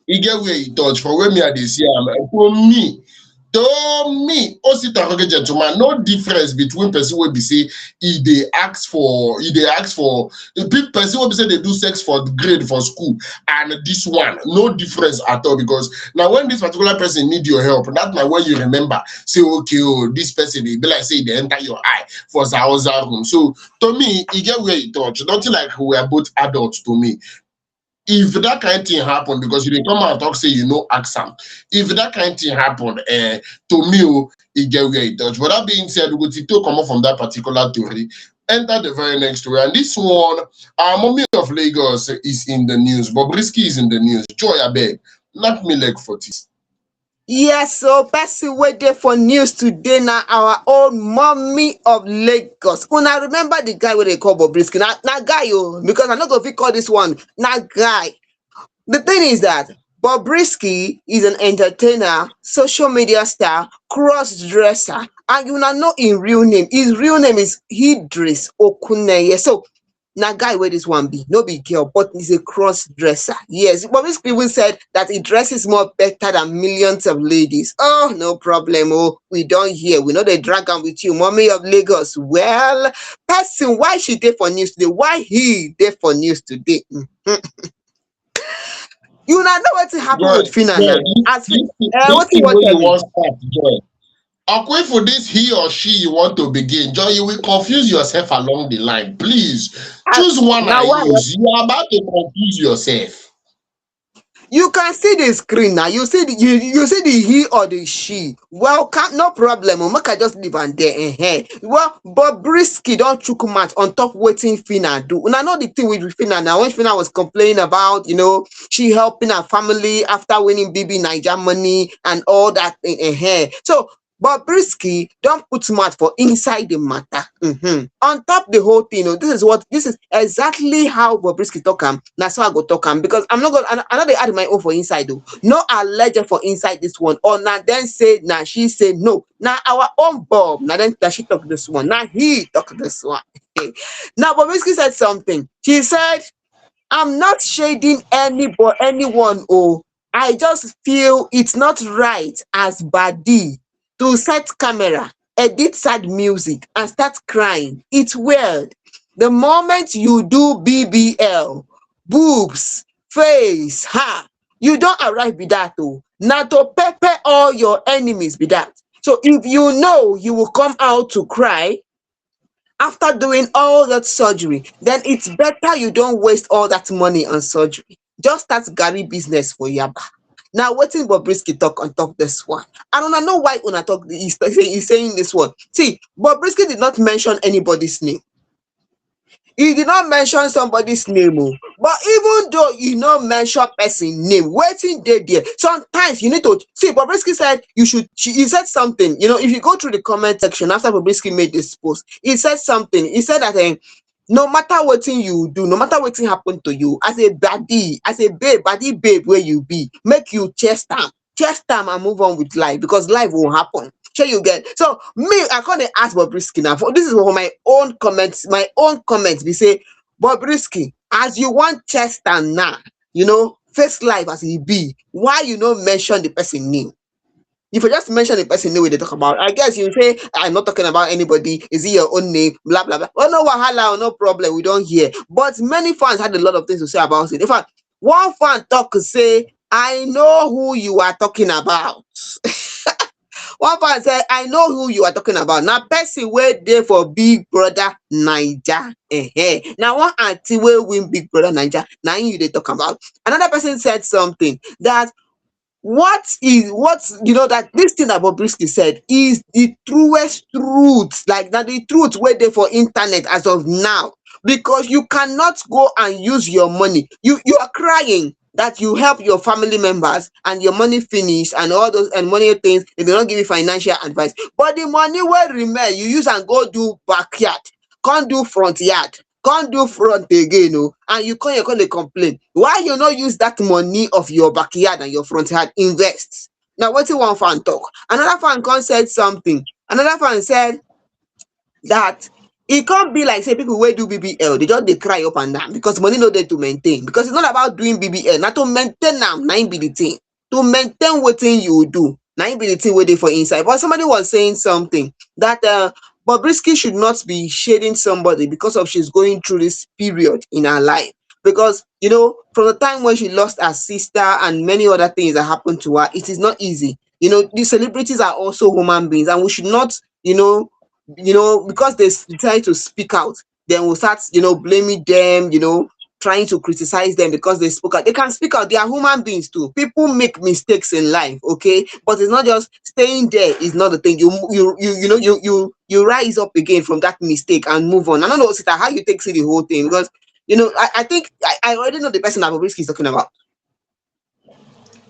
E get where e touch. For when me I dey see am, to me, Osita gentleman, no difference between person wey be say they ask for the person wey be say they do sex for grade for school and this one, no difference at all, because now when this particular person need your help, that's now when you remember, say, okay, oh, this person, they be like say they enter your eye for Zaoza room. So to me, you get where it touch. Nothing like we are both adults to me. If that kind of thing happen, because you didn't come out and talk, say ask them. If that kind of thing happen, to me, it get where it touch. But that being said, we go to come up from that particular theory, enter the very next story. And this one, our mommy of Lagos is in the news. Bobrisky is in the news. Joy, I beg, knock me leg for this. Yes, so person waiting for news today now. Our old mommy of Lagos. Una remember the guy where they call Bobrisky? Now guy, because I'm not going to call this one. Now guy. The thing is that Bobrisky is an entertainer, social media star, cross-dresser, and you know in real name. His real name is Idris Okuneye. So now guy where this one be, no big girl, but he's a cross-dresser. Yes, Bobrisky even said that he dresses more better than millions of ladies. Oh, no problem. Oh, we don't hear. We know they drag on with you, mommy of Lagos. Well, person, why she there for news today? Why he there for news today? You know what happened with Phyna now. What you want to Joy. Okay, for this he or she you want to begin, Joy, you will confuse yourself along the line. Please choose one I use. You are about to confuse yourself. You can see the screen now. You see you see the he or the she. Well, no problem. Make I just leave and there. Well, Bobrisky don't chook match on top waiting Phyna do. And I know the thing with Phyna now. When Phyna was complaining about, she helping her family after winning BBNaija money and all that. So Bobrisky don't put mouth for inside the matter. On top the whole thing, this is exactly how Bobrisky talk am. That's how I go talk am, because I'm not gonna, I know they add my own for inside though. No alleged for inside this one. Or now then say now she say no. Now our own Bob. Now then that she talk this one. Now he talk this one. Now Bobrisky said something. She said, I'm not shading anyone. Oh, I just feel it's not right as Badi to set camera, edit sad music, and start crying. It's weird. The moment you do BBL, boobs, face, you don't arrive with that. Oh, now to pepper all your enemies with that. So if you know you will come out to cry after doing all that surgery, then it's better you don't waste all that money on surgery. Just start Gary business for Yaba. Now, waiting Bobrisky talk on top this one. I don't know why Una talk he's saying this one. See, Bobrisky did not mention anybody's name. He did not mention somebody's name, but even though you not mention person name, waiting there. Sometimes you need to see. Bobrisky said you should. He said something. If you go through the comment section after Bobrisky made this post, he said something. He said that no matter what thing you do, no matter what thing happen to you, as a baddie, as a baddie babe where you be, make you chest time and move on with life, because life will happen. Sure you get. So me, I can't ask Bobrisky now. This is for my own comments. My own comments. We say, Bobrisky, as you want chest and now, face life as he be. Why you not mention the person name? If you just mention the person name they talk about, I guess you say, I'm not talking about anybody. Is it your own name? Blah blah blah. Oh no, wahala, no problem. We don't hear. But many fans had a lot of things to say about it. In fact, one fan talk say, I know who you are talking about. One fan said, I know who you are talking about. Now, person where there for Big Brother Naija. Now, one auntie will win Big Brother Naija. Now, you they talk about. Another person said something that that this thing that Bobrisky said is the truest truth. Like that, the truth where they for internet as of now. Because you cannot go and use your money. You are crying that you help your family members and your money finish and all those and money things, they do not give you financial advice. But the money will remain, you use and go do backyard, can't do front yard, can't do front again, and you can't complain. Why you not use that money of your backyard and your front yard, invest? Now, what you one fan talk? Another fan said something. Another fan said that it can't be like say people where do BBL, they cry up and down because money no there to maintain. Because it's not about doing BBL, not to maintain now, 9 be the thing. To maintain what thing you do, 9 be the thing waiting for inside. But somebody was saying something that Bobrisky should not be shading somebody because of she's going through this period in her life. Because from the time when she lost her sister and many other things that happened to her, it is not easy. The celebrities are also human beings, and we should not, because they decide to speak out, then we'll start, blaming them, trying to criticize them because they spoke out. They can speak out. They are human beings too. People make mistakes in life, okay? But it's not just staying there is not the thing. You rise up again from that mistake and move on. I don't know, Sita, how you take see the whole thing, because I think I already know the person that Bobrisky is talking about.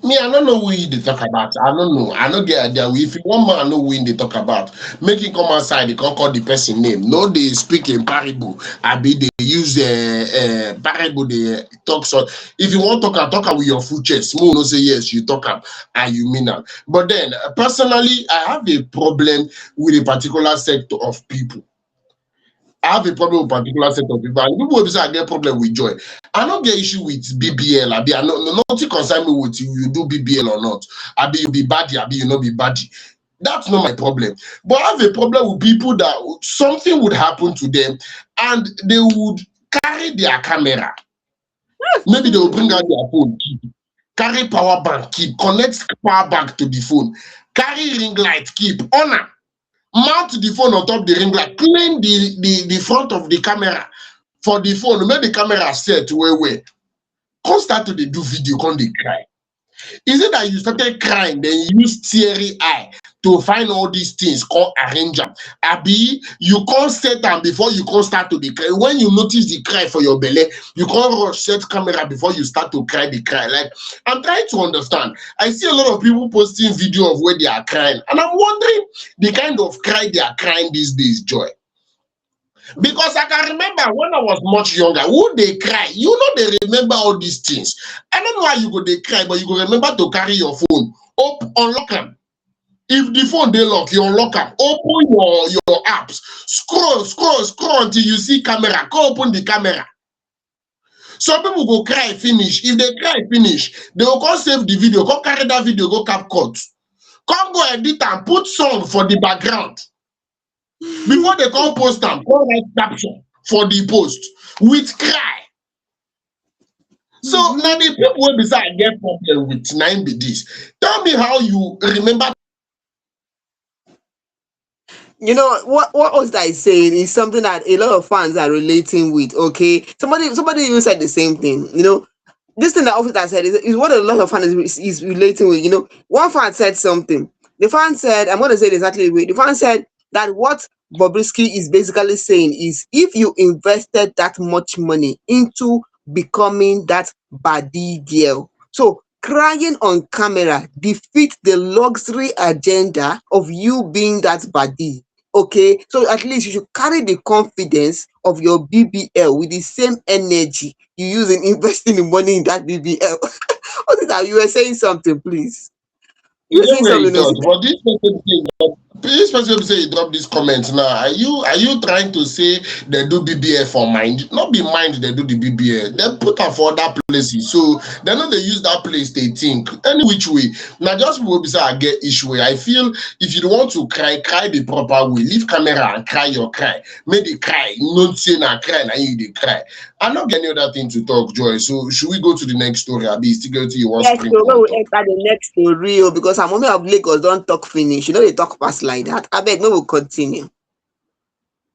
Me, I don't know who they talk about. I don't know. I don't get idea. If one man know who they talk about, make him come outside. They can't call the person name. No, they speak in parable. I be they use parable. They talk. So if you want to talk with your full chest. More no say yes. You talk up and you mean that. But then personally, I have a problem with a particular sector of people. I have a problem with particular set of people. And people will say I get problem with joy. I don't get issue with BBL. I no nothing concern me with you do BBL or not. I be you be baddie, I be you not be baddie. That's not my problem. But I have a problem with people that something would happen to them and they would carry their camera. Maybe they will bring out their phone, keep, carry power bank, keep, connect power bank to the phone, carry ring light, keep, honor. Mount the phone on top the ring light, clean the front of the camera for the phone, make the camera set where. Come start to do video, come they cry. Is it that you started crying, then you use teary eye, to find all these things, called arrange them. Abi, you can't set them before you can't start to the cry. When you notice the cry for your belly, you can't rush set camera before you start to cry the cry. Like, I'm trying to understand. I see a lot of people posting video of where they are crying, and I'm wondering the kind of cry they are crying these days, Joy. Because I can remember when I was much younger, who they cry, you know, they remember all these things. I don't know how you go they cry, but you go remember to carry your phone, unlock them. If the phone they lock, you unlock them. Open your apps, scroll until you see camera. Go open the camera. Some people go cry finish. If they cry finish, they will go save the video, go carry that video, go CapCut. Come go edit and put song for the background. Before they come post them, come write caption for the post with cry. So now the people will beside get problem with 9 be this. Tell me how you remember. You know what was I saying is something that a lot of fans are relating with. Okay, somebody even said the same thing. You know, this thing that officer said is what a lot of fans is relating with. You know, one fan said something. The fan said, I'm going to say it exactly the way. The fan said that what Bobrisky is basically saying is, if you invested that much money into becoming that baddie girl, so crying on camera defeats the luxury agenda of you being that baddie. Okay, so at least you should carry the confidence of your BBL with the same energy you use in investing the money in that BBL. What is that? You were saying something, please. You were saying Where it something, does, Osita. but this person say you drop this comment now. Are you trying to say they do BBL for mind? Not be mind they do the BBL. They put her for other places. So they know they use that place they think. Any which way. Now just people be say I get issue way. I feel if you want to cry the proper way. Leave camera and cry your cry. Make the cry. Not say na cry, now you they cry. I'm not getting other thing to talk, Joy. So should we go to the next story? I'll be still going to you one Yes, so sprinkle when on we top. enter the next story, because I'm only of Lagos don't talk finish. You know they talk past like that. I beg, no, we'll continue.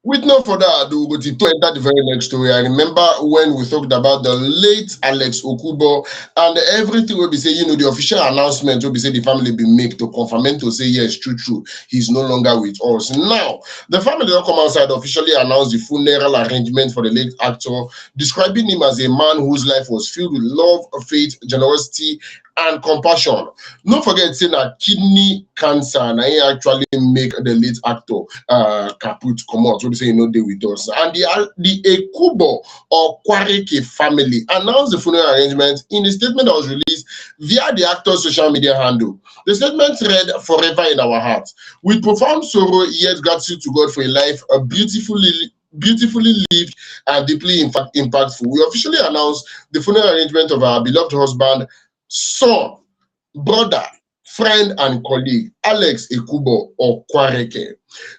With no further ado, we to enter the very next story. I remember when we talked about the late Alexx Ekubo and everything will be say, the official announcement will be say the family be make to confirm and to say yes, true, he's no longer with us. Now, the family don't come outside officially announce the funeral arrangement for the late actor, describing him as a man whose life was filled with love, faith, generosity, and compassion. Don't forget saying that kidney cancer and he actually make the late actor kaput come out. So they say no day with us. And the Ekubo or Kwareke family announced the funeral arrangement in a statement that was released via the actor's social media handle. The statement read, "Forever in our hearts. With profound sorrow, yet gratitude to God for a life beautifully lived and deeply impactful. We officially announced the funeral arrangement of our beloved husband, son, brother, friend, and colleague, Alexx Ekubo or Kwareke.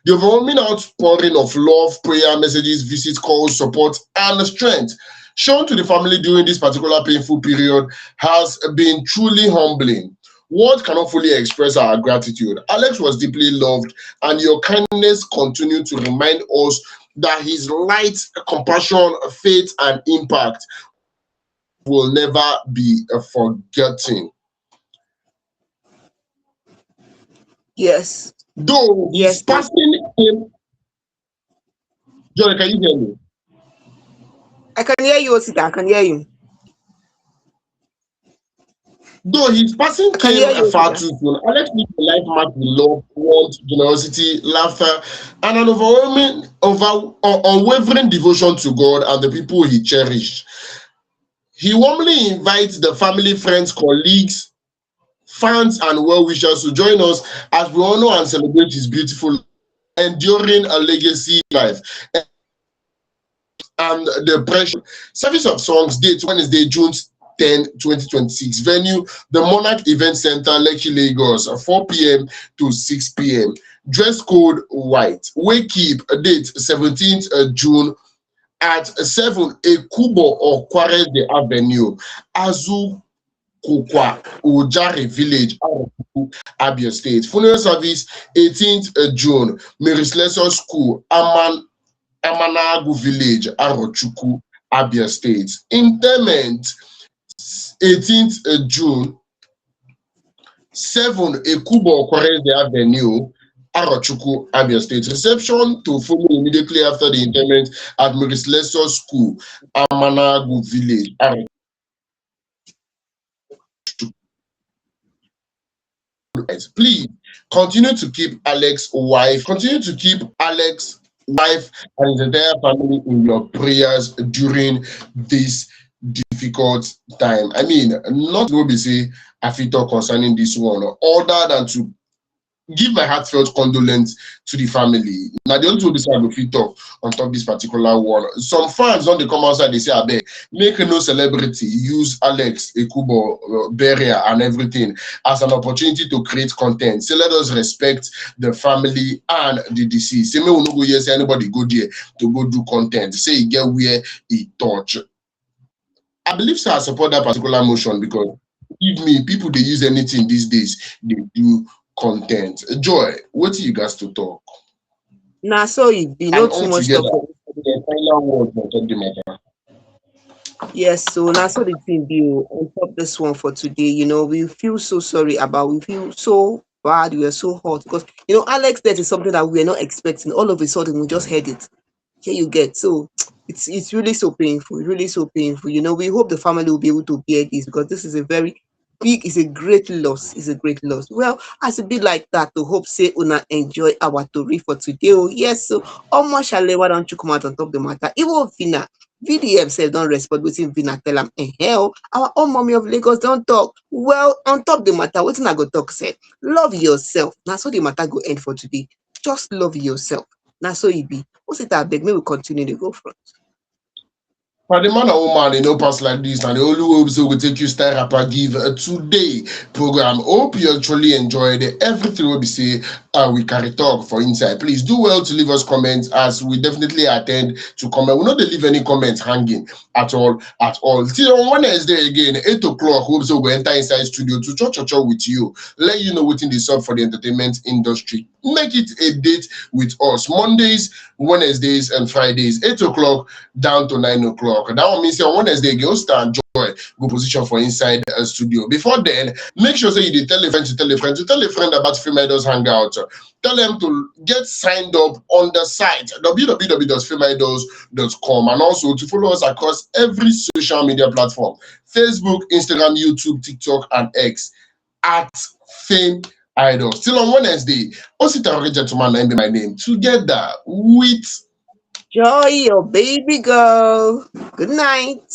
The overwhelming outpouring of love, prayer, messages, visits, calls, support, and strength shown to the family during this particular painful period has been truly humbling. Words cannot fully express our gratitude. Alexx was deeply loved, and your kindness continued to remind us that his light, compassion, faith, and impact will never be forgotten." Yes. Though his Yes, please. passing came, Joy, can you hear me? I can hear you, Osita. I can hear you. Though his passing I can came hear you, far Osita. too soon, Alexx lived a life marked with love, warmth, generosity, laughter, and an unwavering devotion to God and the people he cherished. He warmly invites the family, friends, colleagues, fans, and well-wishers to join us as we honor and celebrate his beautiful, enduring a legacy life. And the pressure service of songs, date Wednesday, June 10, 2026. Venue, the Monarch Event Center, Lekki, Lagos, 4 p.m. to 6 p.m. Dress code white. Wake keep date 17th June at 7 Ekubo or Kwareze Avenue, Azu Kukwa, Ojare Village, Abia State. Funeral service 18th June, Mary Slessor School, Amanagu Village, Arochukwu, Abia State. Interment 18th June, 7 Ekubo Okwereze Avenue, Arochukwu, Abia State. Reception to follow immediately after the interment at Maurice Lesser School, Amanagu Village. Please continue to keep Alex's wife, and his entire family in your prayers during this difficult time. I mean, not what we say I feel talk concerning this one, other than to give my heartfelt condolence to the family. Now the only way I go fit talk on top this particular one. Some fans don't they come outside, they say, I beg, make no celebrity, use Alexx Ekubo, Beere and everything as an opportunity to create content. So let us respect the family and the deceased. Say me will not go here, say anybody go there to go do content. Say he get where he touch. I believe so I support that particular motion because give me people they use anything these days, they do content. Joy, what do you guys to talk? Now, so it be And not too all much together, talk. the final word on top the matter. Yes, so now so the thing be on top this one for today. You know, we feel so sorry about. We feel so bad. We are so hot because Alexx, that is something that we are not expecting. All of a sudden, we just heard it. Here you get. So it's really so painful. Really so painful. We hope the family will be able to bear this because this is a very big, is a great loss. It's a great loss. Well, as a bit like that, to hope say una enjoy our story for today. Oh yes, so almost why don't you come out on top the matter? Even Phyna, VDM said don't respond within Phyna tell them hell. Our own mommy of Lagos don't talk. Well, on top the matter, what's I go talk said? Love yourself. Now so the matter go end for today. Just love yourself. Now so it be. What's it that beg? Maybe we continue to go front. For the man or woman, pass like this, and the only way we will take you style rapper give today program. Hope you actually enjoyed everything we say. We carry talk for inside. Please do well to leave us comments as we definitely attend to comment. We not leave any comments hanging at all. Till on Wednesday again, 8 o'clock. Hope so we enter inside studio to talk with you. Let you know what's in the sub for the entertainment industry. Make it a date with us. Mondays, Wednesdays, and Fridays, 8 o'clock down to 9 o'clock. That one means on Wednesday, you start joy, go position for inside a studio. Before then, make sure that you tell a friend about Fameidols Hangout. Tell them to get signed up on the site www.fameidols.com and also to follow us across every social media platform: Facebook, Instagram, YouTube, TikTok, and X at Fameidols. Still on Wednesday, Osita Gentleman, and be my name, together with Joy, your baby girl. Good night.